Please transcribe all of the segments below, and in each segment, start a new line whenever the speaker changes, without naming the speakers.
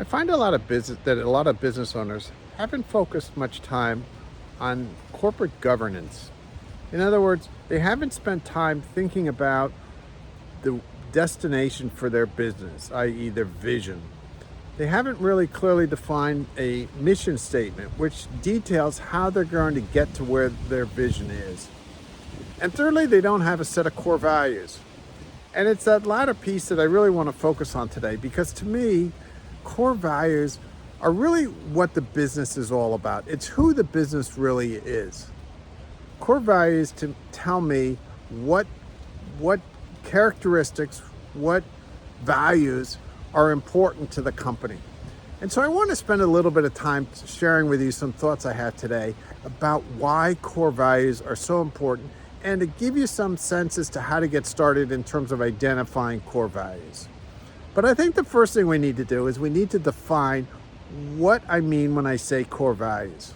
I find a lot of business owners haven't focused much time on corporate governance. In other words, they haven't spent time thinking about the destination for their business, i.e., their vision. They haven't really clearly defined a mission statement which details how they're going to get to where their vision is. And thirdly, they don't have a set of core values. And it's that latter piece that I really want to focus on today, because to me, core values are really what the business is all about. It's who the business really is. Core values to tell me what characteristics, what values are important to the company. And so I want to spend a little bit of time sharing with you some thoughts I have today about why core values are so important, and to give you some sense as to how to get started in terms of identifying core values. But I think the first thing we need to do is we need to define what I mean when I say core values.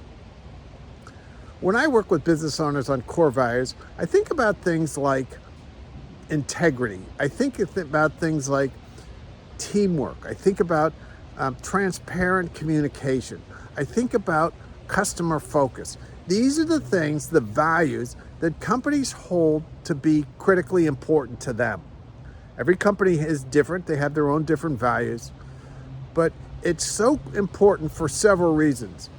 When I work with business owners on core values, I think about things like integrity. I think about things like teamwork. I think about transparent communication. I think about customer focus. These are the things, the values that companies hold to be critically important to them. Every company is different. They have their own different values, but it's so important for several reasons.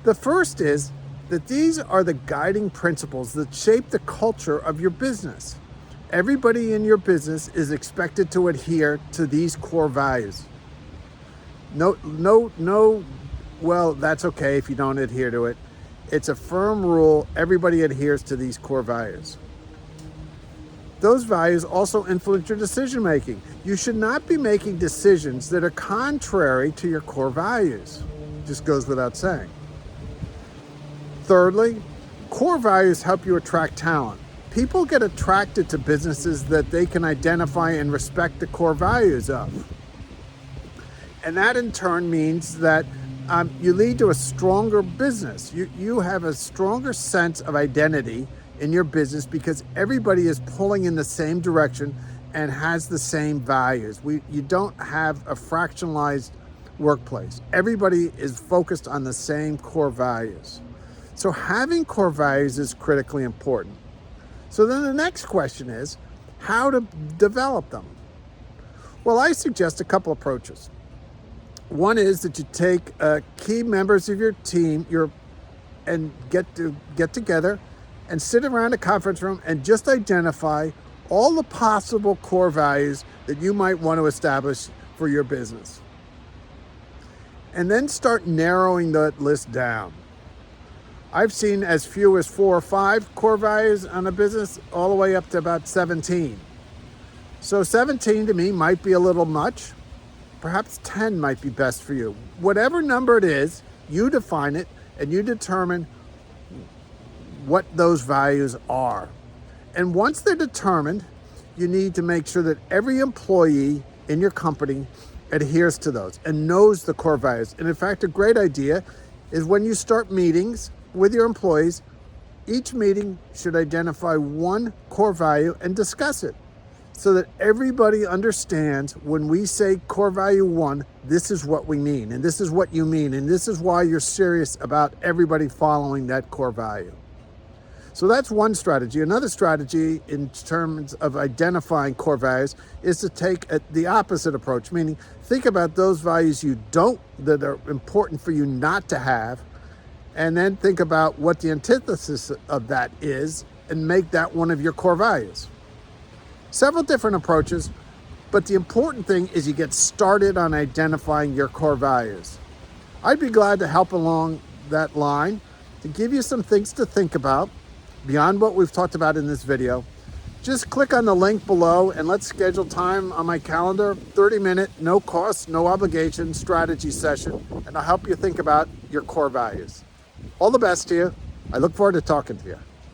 The first is that these are the guiding principles that shape the culture of your business. Everybody in your business is expected to adhere to these core values. Well, that's okay if you don't adhere to it. It's a firm rule. Everybody adheres to these core values. Those values also influence your decision making. You should not be making decisions that are contrary to your core values. Just goes without saying. Thirdly, core values help you attract talent. People get attracted to businesses that they can identify and respect the core values of. And that in turn means that you lead to a stronger business. You have a stronger sense of identity in your business because everybody is pulling in the same direction and has the same values. You don't have a fractionalized workplace. Everybody is focused on the same core values. So having core values is critically important. So then the next question is how to develop them. Well, I suggest a couple approaches. One is that you take key members of your team and get together and sit around a conference room and just identify all the possible core values that you might want to establish for your business. And then start narrowing that list down. I've seen as few as 4 or 5 core values on a business, all the way up to about 17. So 17 to me might be a little much. Perhaps 10 might be best for you. Whatever number it is, you define it and you determine what those values are. And once they're determined, you need to make sure that every employee in your company adheres to those and knows the core values. And in fact, a great idea is when you start meetings with your employees, each meeting should identify one core value and discuss it so that everybody understands when we say core value 1, this is what we mean, and this is what you mean, and this is why you're serious about everybody following that core value. So that's one strategy. Another strategy in terms of identifying core values is to take the opposite approach, meaning think about those values that are important for you not to have, and then think about what the antithesis of that is and make that one of your core values. Several different approaches, but the important thing is you get started on identifying your core values. I'd be glad to help along that line to give you some things to think about beyond what we've talked about in this video. Just click on the link below and let's schedule time on my calendar, 30-minute, no cost, no obligation strategy session, and I'll help you think about your core values. All the best to you. I look forward to talking to you.